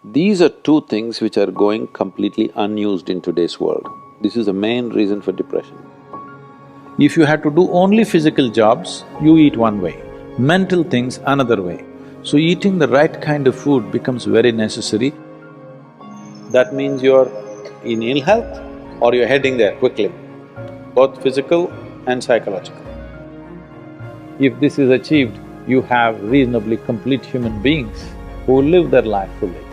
These are two things which are going completely unused in today's world. This is the main reason for depression. If you had to do only physical jobs, you eat one way, mental things another way. So eating the right kind of food becomes very necessary. That means you're in ill health or you're heading there quickly, both physical and psychological. If this is achieved, you have reasonably complete human beings who live their life fully.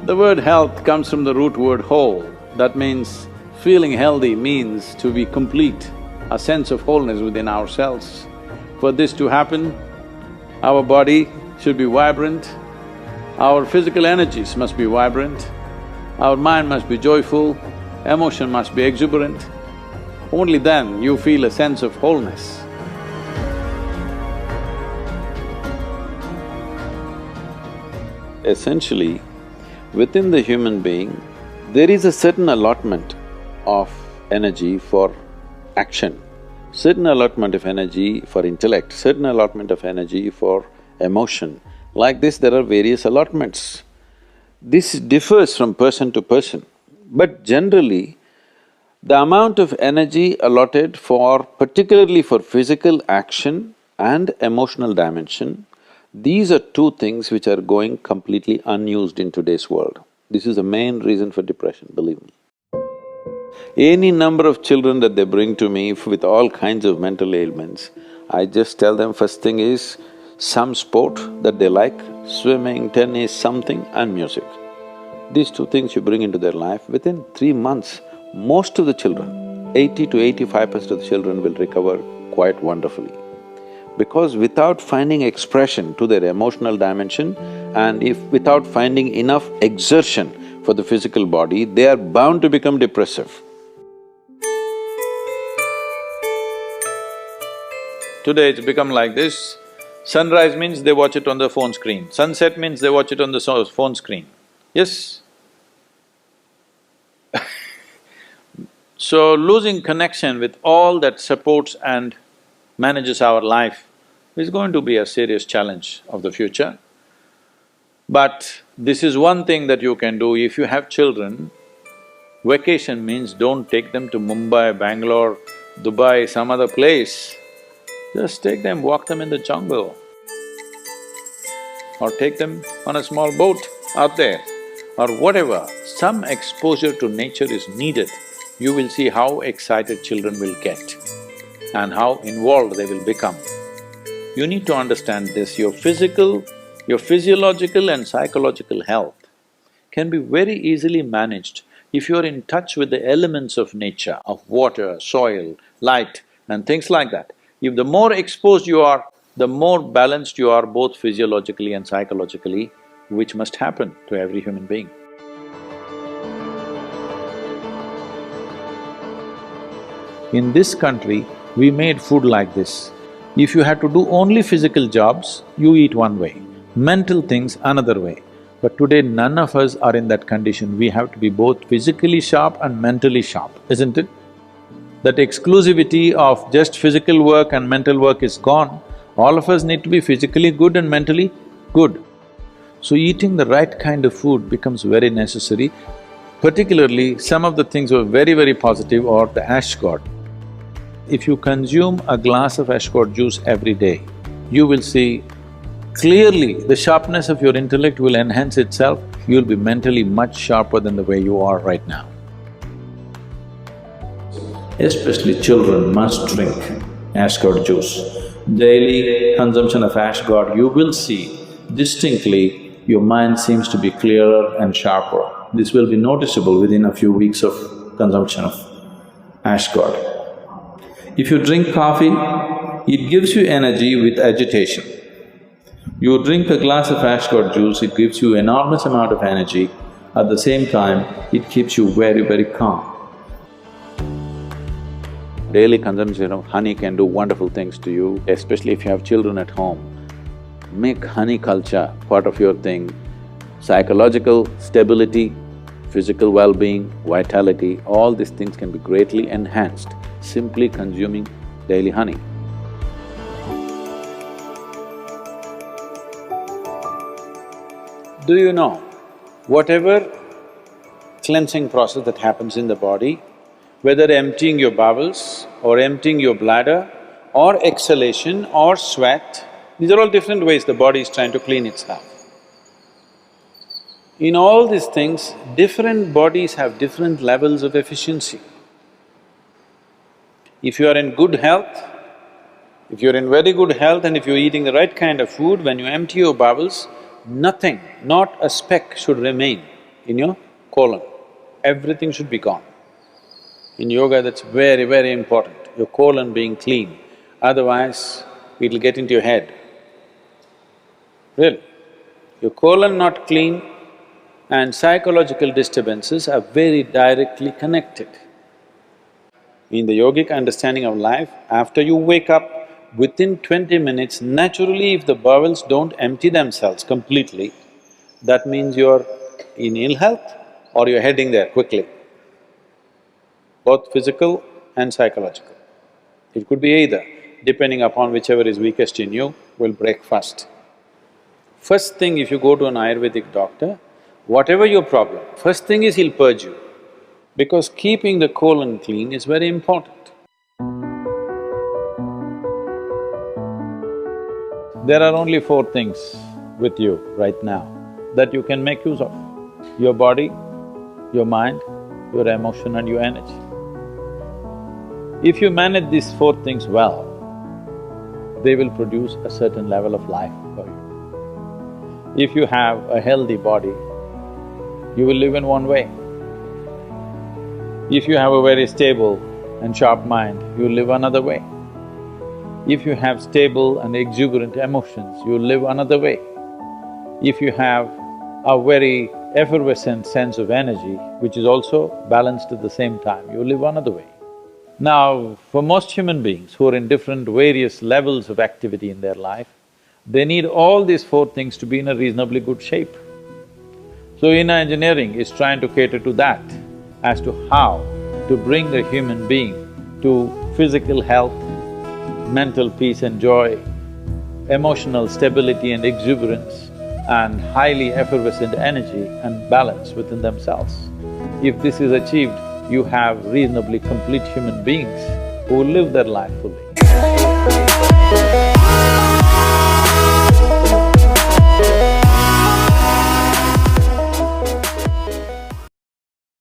The word health comes from the root word whole. That means feeling healthy means to be complete, a sense of wholeness within ourselves. For this to happen, our body should be vibrant, our physical energies must be vibrant, our mind must be joyful, emotion must be exuberant. Only then you feel a sense of wholeness. Essentially, within the human being, there is a certain allotment of energy for action, certain allotment of energy for intellect, certain allotment of energy for emotion. Like this, there are various allotments. This differs from person to person, but generally, the amount of energy allotted for… particularly for physical action and emotional dimension, these are two things which are going completely unused in today's world. This is the main reason for depression, believe me. Any number of children that they bring to me with all kinds of mental ailments, I just tell them first thing is some sport that they like, swimming, tennis, something, and music. These two things you bring into their life, within 3 months, most of the children, 80 to 85% of the children will recover quite wonderfully. Because without finding expression to their emotional dimension and if without finding enough exertion for the physical body, they are bound to become depressive. Today it's become like this, sunrise means they watch it on the phone screen, sunset means they watch it on the phone screen. Yes? So losing connection with all that supports and manages our life is going to be a serious challenge of the future. But this is one thing that you can do. If you have children, vacation means don't take them to Mumbai, Bangalore, Dubai, some other place. Just take them, walk them in the jungle. Or take them on a small boat out there, or whatever. Some exposure to nature is needed. You will see how excited children will get and how involved they will become. You need to understand this, your physiological and psychological health can be very easily managed if you're in touch with the elements of nature, of water, soil, light and things like that. If the more exposed you are, the more balanced you are both physiologically and psychologically, which must happen to every human being. In this country, we made food like this. If you had to do only physical jobs, you eat one way, mental things another way. But today none of us are in that condition, we have to be both physically sharp and mentally sharp, isn't it? That exclusivity of just physical work and mental work is gone. All of us need to be physically good and mentally good. So eating the right kind of food becomes very necessary. Particularly, some of the things were very positive are the ash god. If you consume a glass of ash god juice every day, you will see clearly the sharpness of your intellect will enhance itself, you'll be mentally much sharper than the way you are right now. Especially children must drink ash god juice. Daily consumption of ash god, you will see distinctly your mind seems to be clearer and sharper. This will be noticeable within a few weeks of consumption of ash god. If you drink coffee, it gives you energy with agitation. You drink a glass of ash god juice, it gives you enormous amount of energy. At the same time, it keeps you very calm. Daily consumption of honey can do wonderful things to you, especially if you have children at home. Make honey culture part of your thing. Psychological stability, physical well-being, vitality, all these things can be greatly enhanced simply consuming daily honey. Do you know, whatever cleansing process that happens in the body, whether emptying your bowels or emptying your bladder or exhalation or sweat, these are all different ways the body is trying to clean itself. In all these things, different bodies have different levels of efficiency. If you are in good health, if you're in very good health and if you're eating the right kind of food, when you empty your bowels, nothing, not a speck should remain in your colon. Everything should be gone. In yoga, that's very, very important, your colon being clean, otherwise it'll get into your head. Really, your colon not clean and psychological disturbances are very directly connected. In the yogic understanding of life, after you wake up, within 20 minutes, naturally if the bowels don't empty themselves completely, that means you're in ill health or you're heading there quickly, both physical and psychological. It could be either, depending upon whichever is weakest in you, will break first. First thing, if you go to an Ayurvedic doctor, whatever your problem, first thing is he'll purge you, because keeping the colon clean is very important. There are only four things with you right now that you can make use of: your body, your mind, your emotion and your energy. If you manage these four things well, they will produce a certain level of life for you. If you have a healthy body, you will live in one way. If you have a very stable and sharp mind, you live another way. If you have stable and exuberant emotions, you live another way. If you have a very effervescent sense of energy, which is also balanced at the same time, you live another way. Now, for most human beings who are in different various levels of activity in their life, they need all these four things to be in a reasonably good shape. So inner engineering is trying to cater to that, as to how to bring a human being to physical health, mental peace and joy, emotional stability and exuberance, and highly effervescent energy and balance within themselves. If this is achieved, you have reasonably complete human beings who live their life fully.